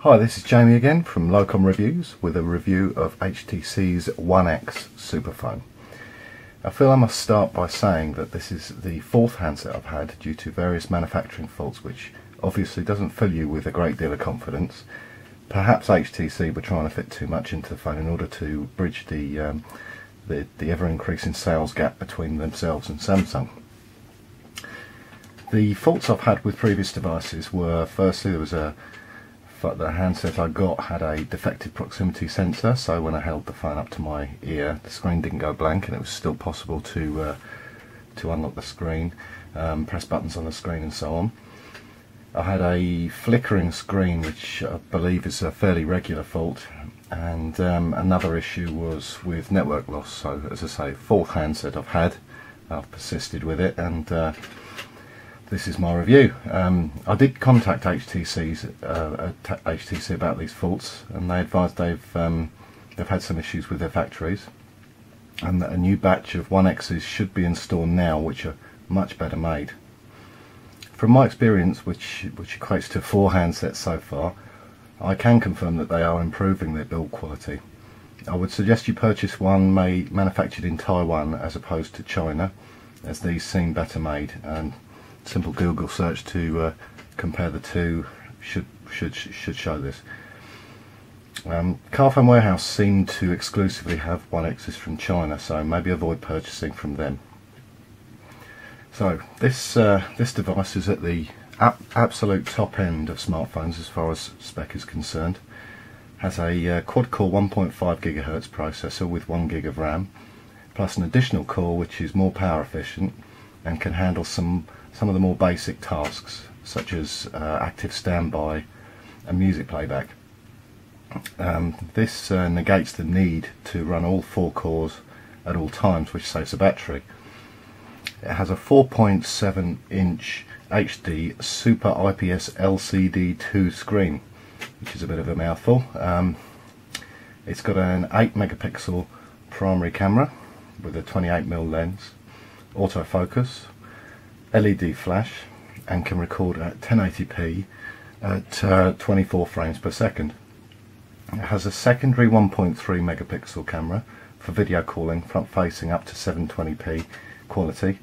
Hi, this is Jamie again from Locom Reviews with a review of HTC's One X Superphone. I feel I must start by saying that this is the fourth handset I've had due to various manufacturing faults, which obviously doesn't fill you with a great deal of confidence. Perhaps HTC were trying to fit too much into the phone in order to bridge the ever-increasing sales gap between themselves and Samsung. The faults I've had with previous devices were, firstly, the handset I got had a defective proximity sensor, so when I held the phone up to my ear the screen didn't go blank and it was still possible to unlock the screen, press buttons on the screen and so on. I had a flickering screen, which I believe is a fairly regular fault, and another issue was with network loss. So as I say, fourth handset I've had, I've persisted with it, and this is my review. I did contact HTC about these faults, and they advised they've had some issues with their factories, and that a new batch of One X's should be installed now, which are much better made. From my experience, which equates to 4 handsets so far, I can confirm that they are improving their build quality. I would suggest you purchase one manufactured in Taiwan as opposed to China, as these seem better made, and simple Google search to compare the two should show this. Carphone Warehouse seem to exclusively have One X's from China, so maybe avoid purchasing from them. So this device is at the absolute top end of smartphones as far as spec is concerned. Has a quad-core 1.5 GHz processor with 1 GB of RAM, plus an additional core which is more power efficient and can handle some of the more basic tasks, such as active standby and music playback. This negates the need to run all 4 cores at all times, which saves the battery. It has a 4.7-inch HD Super IPS LCD2 screen, which is a bit of a mouthful. It's got an 8 megapixel primary camera with a 28mm lens, autofocus, LED flash, and can record at 1080p at 24 frames per second. It has a secondary 1.3 megapixel camera for video calling, front facing up to 720p quality.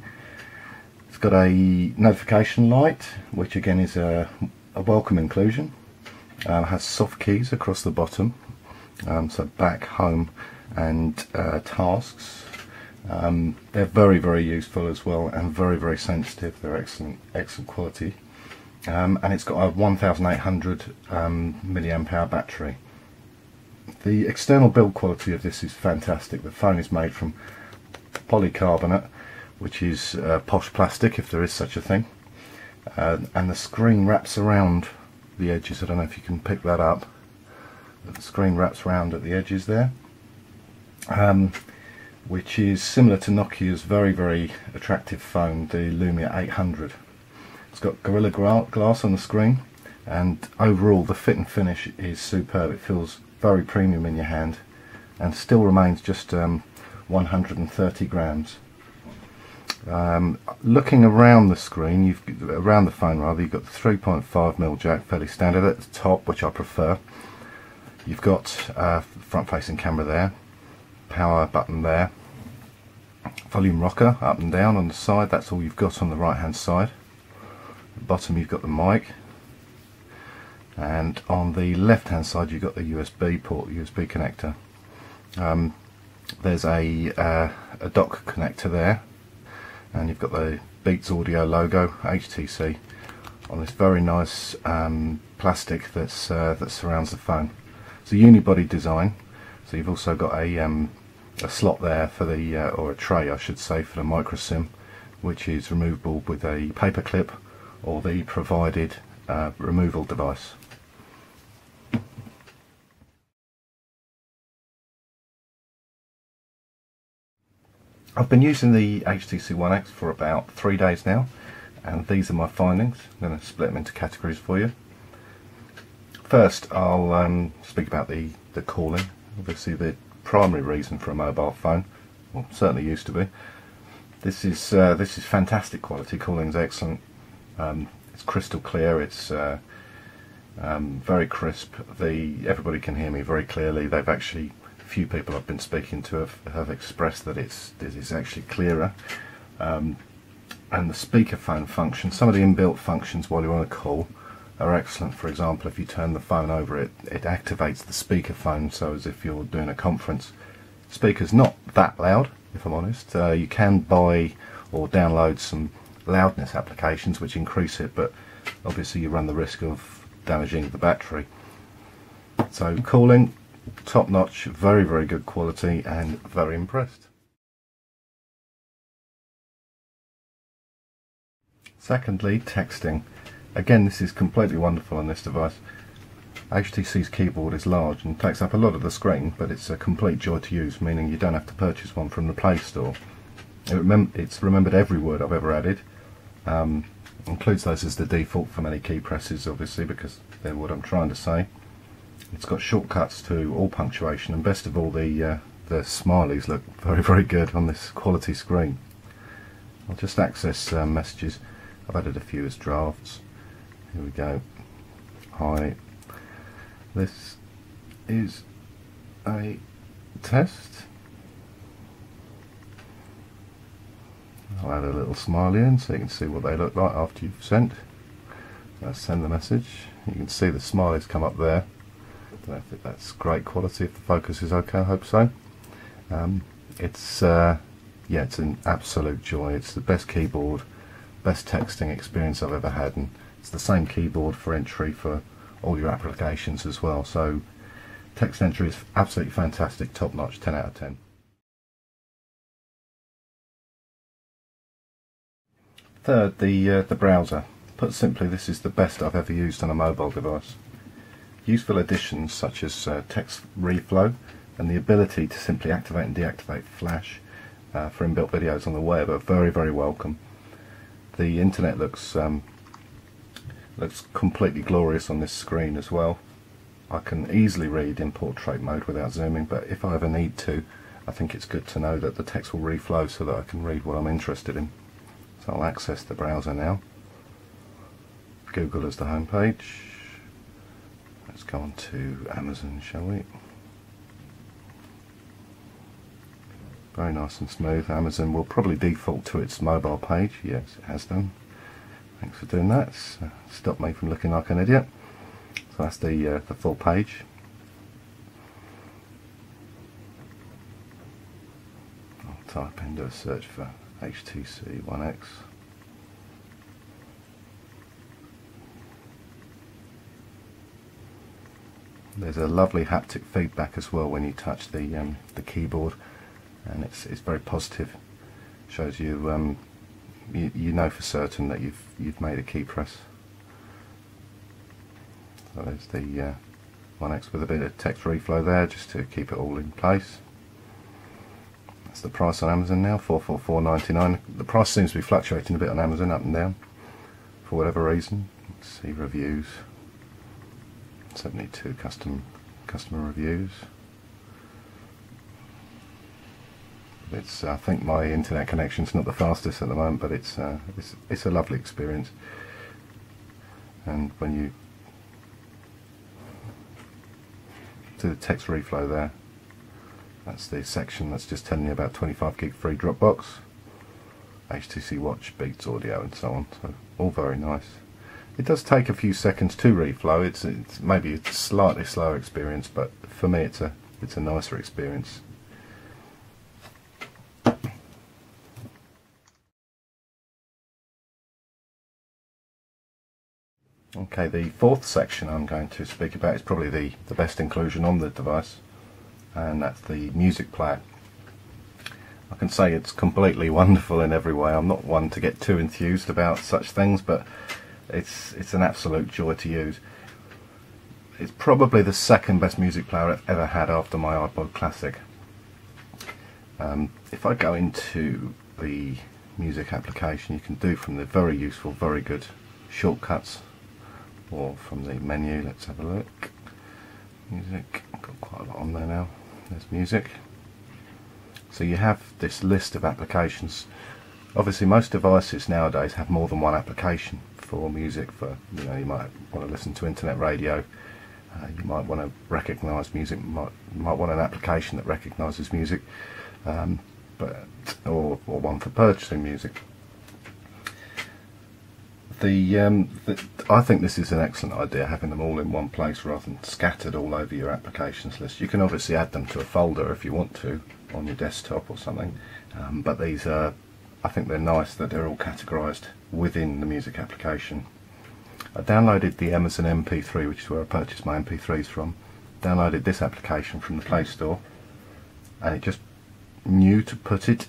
It's got a notification light, which again is a welcome inclusion. Has soft keys across the bottom, so back, home and tasks. They're very useful as well, and very sensitive. They're excellent quality, and it's got a 1800 mAh battery. The external build quality of this is fantastic. The phone is made from polycarbonate, which is posh plastic, if there is such a thing, and the screen wraps around the edges. I don't know if you can pick that up, but the screen wraps around at the edges there, which is similar to Nokia's very attractive phone, the Lumia 800. It's got Gorilla Glass on the screen, and overall the fit and finish is superb. It feels very premium in your hand and still remains just 130 grams. Looking around the screen, around the phone rather, you've got the 3.5mm jack, fairly standard at the top, which I prefer. You've got front-facing camera there, power button there, volume rocker up and down on the side. That's all you've got on the right hand side. At the bottom you've got the mic, and on the left hand side you've got the USB port, USB connector. There's a dock connector there, and you've got the Beats Audio logo, HTC, on this very nice plastic that surrounds the phone. It's a unibody design, so you've also got a slot there for the, or a tray I should say, for the micro SIM, which is removable with a paper clip or the provided removal device. I've been using the HTC One X for about 3 days now, and these are my findings. I'm going to split them into categories for you. First, I'll speak about the calling. Obviously the primary reason for a mobile phone, well, certainly used to be. This is fantastic quality. Calling's excellent. It's crystal clear. It's very crisp. Everybody can hear me very clearly. They've actually, a few people I've been speaking to have expressed that it is actually clearer. And the speakerphone function, some of the inbuilt functions while you're on a call are excellent. For example, if you turn the phone over, it activates the speakerphone, so as if you're doing a conference. Speaker's not that loud, if I'm honest. You can buy or download some loudness applications which increase it, but obviously you run the risk of damaging the battery. So calling, top notch, very, very good quality, and very impressed. Secondly, texting. Again, this is completely wonderful on this device. HTC's keyboard is large and takes up a lot of the screen, but it's a complete joy to use, meaning you don't have to purchase one from the Play Store. It's remembered every word I've ever added. Includes those as the default for many key presses, obviously, because they're what I'm trying to say. It's got shortcuts to all punctuation, and best of all, the smileys look very, very good on this quality screen. I'll just access messages. I've added a few as drafts. Here we go. Hi. This is a test. I'll add a little smiley in so you can see what they look like after you've sent. Let's send the message. You can see the smileys come up there. I don't know if that's great quality, if the focus is okay, I hope so. It's an absolute joy. It's the best keyboard, best texting experience I've ever had, and it's the same keyboard for entry for all your applications as well. So text entry is absolutely fantastic, top notch, 10 out of 10. Third, the browser. Put simply, this is the best I've ever used on a mobile device. Useful additions such as text reflow and the ability to simply activate and deactivate Flash for inbuilt videos on the web are very, very welcome. The internet looks completely glorious on this screen as well. I can easily read in portrait mode without zooming, but if I ever need to, I think it's good to know that the text will reflow so that I can read what I'm interested in. So I'll access the browser now. Google as the home page. Let's go on to Amazon, shall we? Very nice and smooth. Amazon will probably default to its mobile page. Yes, it has done. Thanks for doing that. Stop me from looking like an idiot. So that's the full page. I'll type in, do a search for HTC One X. There's a lovely haptic feedback as well when you touch the keyboard, and it's very positive. Shows you you know for certain that you've made a key press. So there's the One X with a bit of text reflow there just to keep it all in place. That's the price on Amazon now, $444.99. The price seems to be fluctuating a bit on Amazon, up and down, for whatever reason. Let's see reviews. 72 customer reviews. I think my internet connection's not the fastest at the moment, but it's a lovely experience. And when you do the text reflow there, that's the section that's just telling you about 25 gig free Dropbox, HTC Watch, Beats Audio, and so on. So all very nice. It does take a few seconds to reflow. It's maybe a slightly slower experience, but for me it's a nicer experience. Okay, the fourth section I'm going to speak about is probably the best inclusion on the device, and that's the music player. I can say it's completely wonderful in every way. I'm not one to get too enthused about such things, but it's an absolute joy to use. It's probably the second best music player I've ever had after my iPod Classic. If I go into the music application, you can do from the very useful, very good shortcuts, or from the menu. Let's have a look. Music, I've got quite a lot on there now. There's music. So you have this list of applications. Obviously most devices nowadays have more than one application for music. For you might want to listen to internet radio. You might want to recognise music. Might want an application that recognises music, or one for purchasing music. I think this is an excellent idea, having them all in one place rather than scattered all over your applications list. You can obviously add them to a folder if you want to on your desktop or something, but these are, I think they're nice that they're all categorised within the music application. I downloaded the Amazon MP3, which is where I purchased my MP3s from. Downloaded this application from the Play Store, and it just knew to put it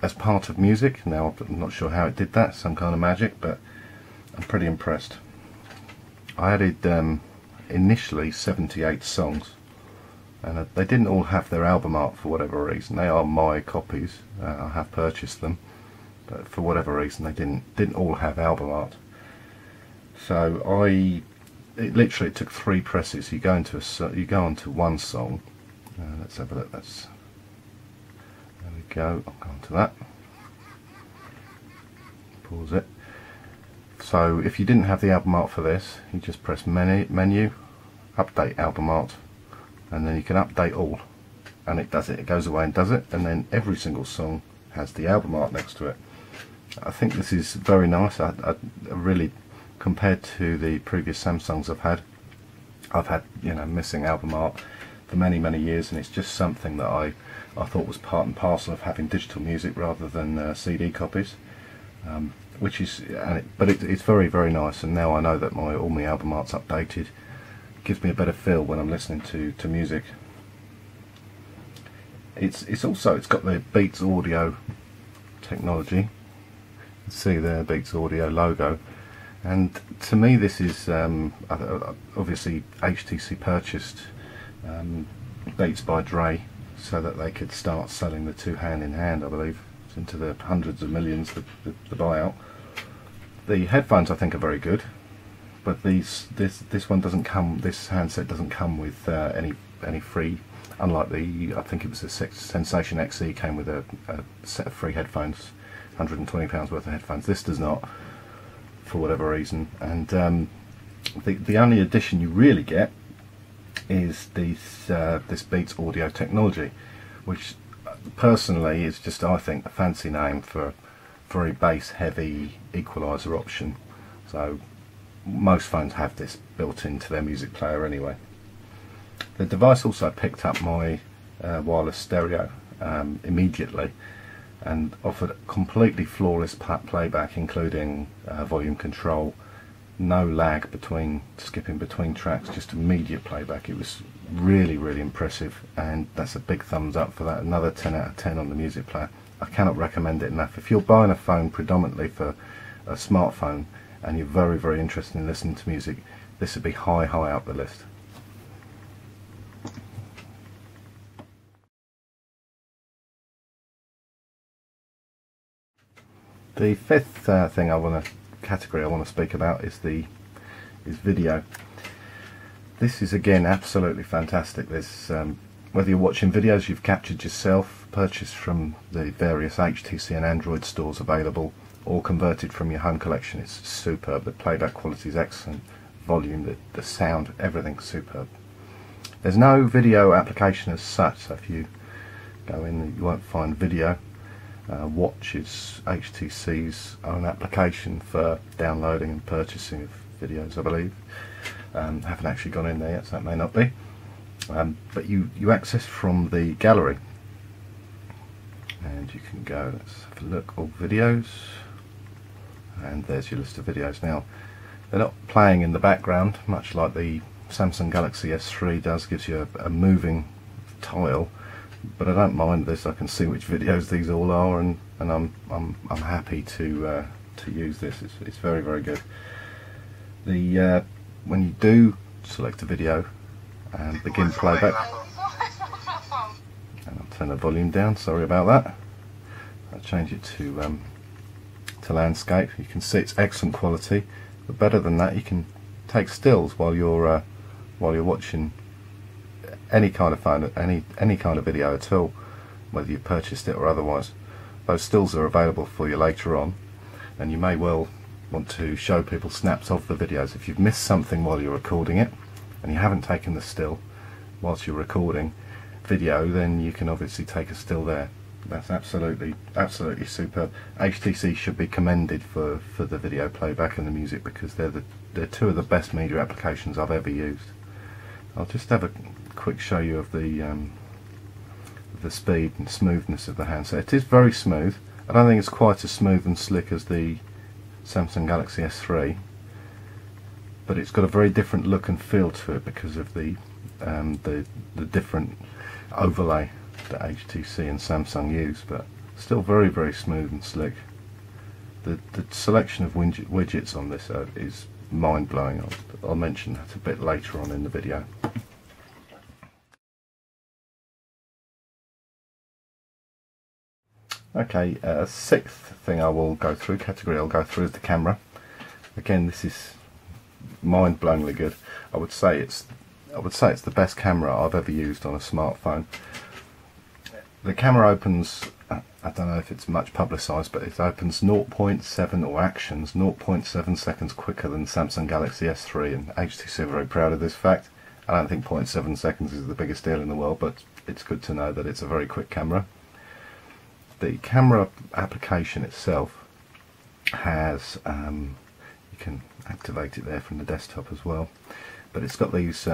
as part of music. Now I'm not sure how it did that, some kind of magic, but I'm pretty impressed. I added initially 78 songs, and they didn't all have their album art for whatever reason. They are my copies. I have purchased them, but for whatever reason they didn't all have album art. So it literally took 3 presses. You go onto one song. Let's have a look. There we go. I'll go on to that. Pause it. So if you didn't have the album art for this, you just press menu, update album art, and then you can update all, and it does it. It goes away and does it, and then every single song has the album art next to it. I think this is very nice. I really, compared to the previous Samsungs I've had missing album art for many years, and it's just something that I thought was part and parcel of having digital music rather than CD copies. But it's very nice, and now I know that all my album art's updated. It gives me a better feel when I'm listening to music. It's got the Beats Audio technology. You can see there Beats Audio logo, and to me this is obviously HTC purchased Beats by Dre so that they could start selling the two hand in hand, I believe. It's into the hundreds of millions, the buyout. The headphones I think are very good, but this one doesn't come. This handset doesn't come with any free. Unlike I think it was the Sensation XE came with a set of free headphones, £120 worth of headphones. This does not, for whatever reason. And the only addition you really get is this Beats Audio technology, which personally is just, I think, a fancy name for very bass heavy equalizer option. So most phones have this built into their music player anyway. The device also picked up my wireless stereo immediately and offered completely flawless playback, including volume control, no lag skipping between tracks, just immediate playback. It was really impressive, and that's a big thumbs up for that. Another 10 out of 10 on the music player. I cannot recommend it enough. If you're buying a phone predominantly for a smartphone and you're very interested in listening to music, this would be high up the list. The fifth category I want to speak about is video. This is again absolutely fantastic. There's whether you're watching videos you've captured yourself, purchased from the various HTC and Android stores available, or converted from your home collection, it's superb. The playback quality is excellent, volume, the sound, everything's superb. There's no video application as such, so if you go in you won't find video. Watch is HTC's own application for downloading and purchasing of videos, I believe. Haven't actually gone in there yet, so that may not be. But you access from the gallery, and you can go, let's have a look, all videos, and there's your list of videos. Now they're not playing in the background much like the Samsung Galaxy S3 does, gives you a moving tile, but I don't mind this. I can see which videos these all are, and I'm happy to use this. It's very good. When you do select a video and begin playback, and I'll turn the volume down, sorry about that. I'll change it to landscape. You can see it's excellent quality, but better than that, you can take stills while you're watching any kind of phone, any kind of video at all, whether you purchased it or otherwise. Those stills are available for you later on, and you may well want to show people snaps of the videos. If you've missed something while you're recording it and you haven't taken the still whilst you're recording video, then you can obviously take a still there. That's absolutely superb. HTC should be commended for the video playback and the music, because they're two of the best media applications I've ever used. I'll just have a quick show you of the speed and smoothness of the handset. It is very smooth. I don't think it's quite as smooth and slick as the Samsung Galaxy S3, but it's got a very different look and feel to it because of the different overlay that HTC and Samsung use, but still very smooth and slick. The selection of widgets on this is mind-blowing. I'll mention that a bit later on in the video. Okay, sixth thing I will go through, category I'll go through, is the camera. Again, this is mind-blowingly good. I would say it's the best camera I've ever used on a smartphone. The camera opens, I don't know if it's much publicised, but it opens 0.7 or actions 0.7 seconds quicker than Samsung Galaxy S3, and HTC are very proud of this fact. I don't think 0.7 seconds is the biggest deal in the world, but it's good to know that it's a very quick camera. The camera application itself has, you can activate it there from the desktop as well, but it's got these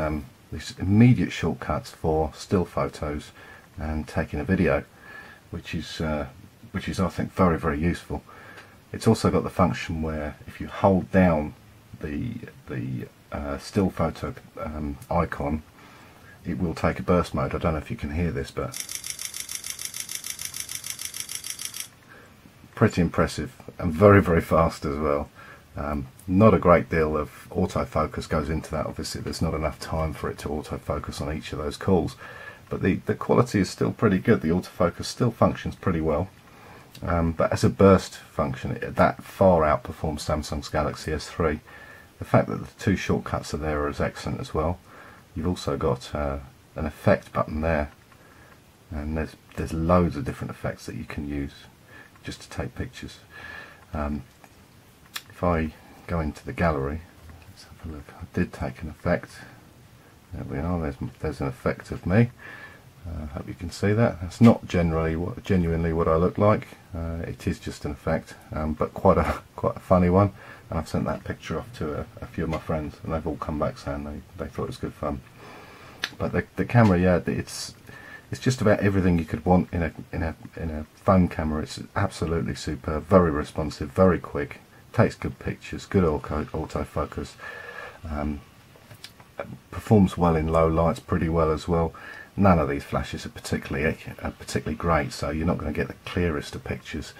immediate shortcuts for still photos and taking a video, which is I think very useful. It's also got the function where if you hold down the still photo icon, it will take a burst mode. I don't know if you can hear this, but pretty impressive and very fast as well. Not a great deal of autofocus goes into that. Obviously there's not enough time for it to autofocus on each of those calls, but the quality is still pretty good. The autofocus still functions pretty well, but as a burst function that far outperforms Samsung's Galaxy S3. The fact that the two shortcuts are there is excellent as well. You've also got an effect button there, and there's loads of different effects that you can use just to take pictures. If I go into the gallery, let's have a look. I did take an effect. There we are. There's an effect of me. Hope you can see that. That's not genuinely what I look like. It is just an effect, but quite a funny one. And I've sent that picture off to a few of my friends, and they've all come back saying they thought it was good fun. But the camera, yeah, it's just about everything you could want in a phone camera. It's absolutely superb, very responsive, very quick, takes good pictures, good autofocus, performs well in low lights, pretty well as well. None of these flashes are particularly great, so you're not going to get the clearest of pictures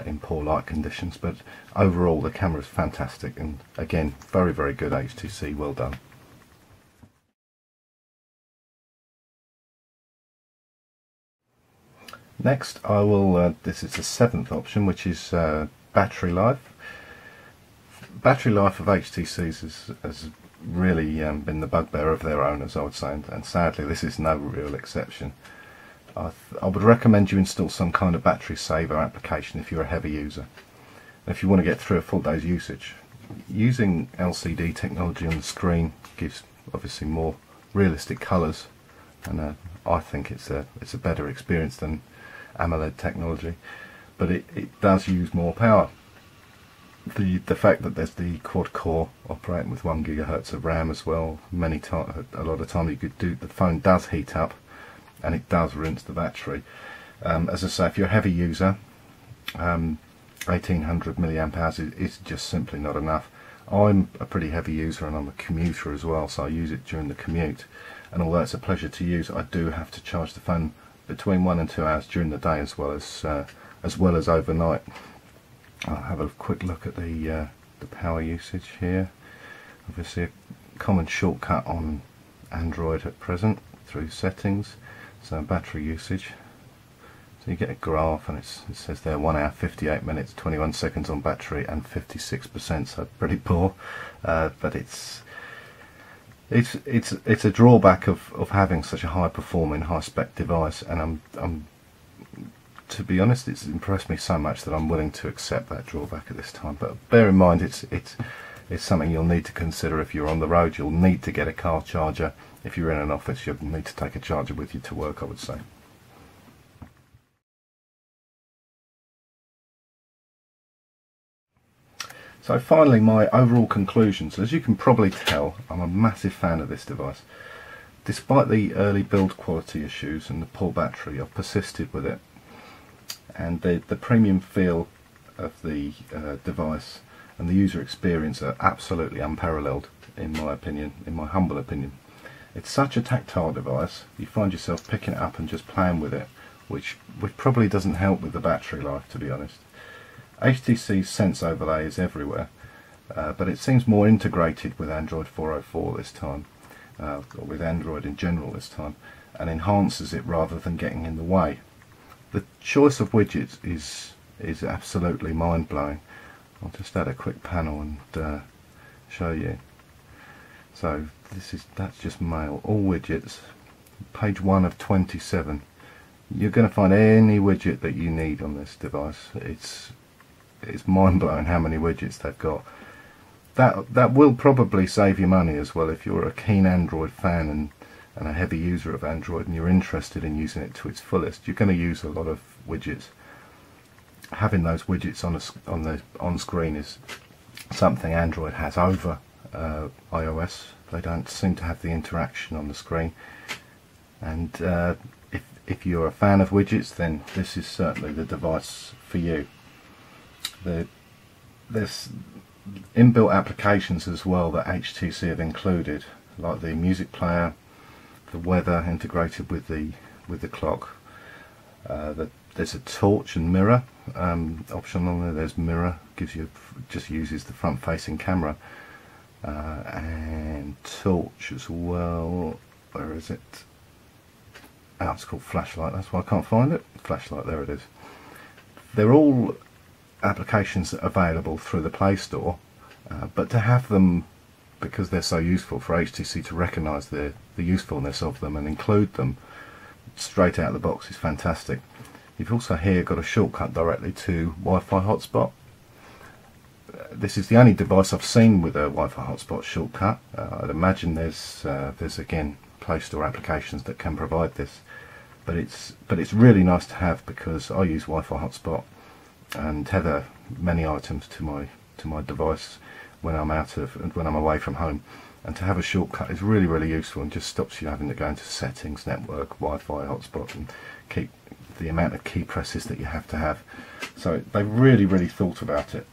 in poor light conditions, but overall the camera is fantastic, and again very good HTC, well done. Next I will, this is the seventh option, which is battery life. Battery life of HTC's has really been the bugbear of their owners, I would say, and sadly this is no real exception. I would recommend you install some kind of battery saver application if you're a heavy user. And if you want to get through a full day's usage, using LCD technology on the screen gives obviously more realistic colours, and I think it's a better experience than AMOLED technology, but it does use more power. The fact that there's the quad core operating with 1 GHz of RAM as well, a lot of time the phone does heat up and it does rinse the battery. As I say, if you're a heavy user, 1800 milliamp hours is just simply not enough. I'm a pretty heavy user and I'm a commuter as well, so I use it during the commute, and although it's a pleasure to use, I do have to charge the phone between 1 and 2 hours during the day as well as overnight. I'll have a quick look at the power usage here. Obviously a common shortcut on Android at present through settings, so battery usage. So you get a graph and it says there 1 hour 58 minutes 21 seconds on battery and 56%, so pretty poor, but it's a drawback of having such a high performing, high spec device, and I'm to be honest, it's impressed me so much that I'm willing to accept that drawback at this time. But bear in mind, it's something you'll need to consider if you're on the road. You'll need to get a car charger. If you're in an office, you'll need to take a charger with you to work, I would say. So finally, my overall conclusions. As you can probably tell, I'm a massive fan of this device. Despite the early build quality issues and the poor battery, I've persisted with it. And the premium feel of the device and the user experience are absolutely unparalleled, in my opinion, in my humble opinion. It's such a tactile device, you find yourself picking it up and just playing with it, which probably doesn't help with the battery life, to be honest. HTC's Sense overlay is everywhere, but it seems more integrated with Android 404 this time, or with Android in general this time, and enhances it rather than getting in the way. The choice of widgets is absolutely mind-blowing. I'll just add a quick panel and show you. So that's just mail, all widgets, page 1 of 27. You're going to find any widget that you need on this device. It's mind-blowing how many widgets they've got. That will probably save you money as well if you're a keen Android fan and a heavy user of Android and you're interested in using it to its fullest. You're going to use a lot of widgets. Having those widgets on screen is something Android has over iOS. They don't seem to have the interaction on the screen, and if you're a fan of widgets, then this is certainly the device for you. There's inbuilt applications as well that HTC have included, like the music player, the weather integrated with the clock. There's a torch and mirror option on there. There's mirror, just uses the front-facing camera, and torch as well. Where is it? Oh, it's called flashlight. That's why I can't find it. Flashlight, there it is. They're all applications available through the Play Store, but to have them, because they're so useful, for HTC to recognise the usefulness of them and include them straight out of the box is fantastic. You've also here got a shortcut directly to Wi-Fi hotspot. This is the only device I've seen with a Wi-Fi hotspot shortcut. I'd imagine there's again Play Store applications that can provide this, but it's really nice to have, because I use Wi-Fi hotspot and tether many items to my device when I'm away from home, and to have a shortcut is really useful and just stops you having to go into settings, network, Wi-Fi hotspot, and keep the amount of key presses that you have to have. So they really thought about it,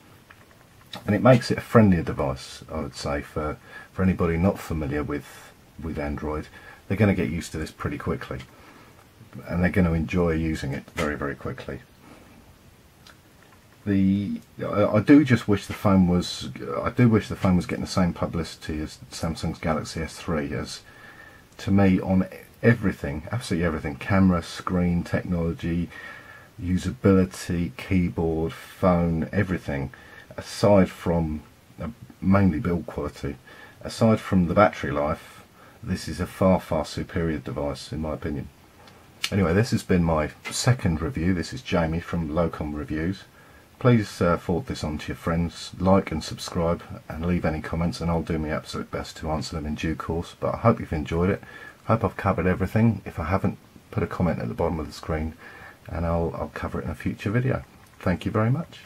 and it makes it a friendlier device, I would say, for anybody not familiar with Android. They're going to get used to this pretty quickly, and they're going to enjoy using it very quickly. I do wish the phone was getting the same publicity as Samsung's Galaxy S3, as to me, on everything, absolutely everything, camera, screen, technology, usability, keyboard, phone, everything, aside from mainly build quality, aside from the battery life, this is a far superior device in my opinion. Anyway, this has been my second review. This is Jamie from Locom Reviews. Please forward this on to your friends, like and subscribe, and leave any comments, and I'll do my absolute best to answer them in due course. But I hope you've enjoyed it. I hope I've covered everything. If I haven't, put a comment at the bottom of the screen and I'll cover it in a future video. Thank you very much.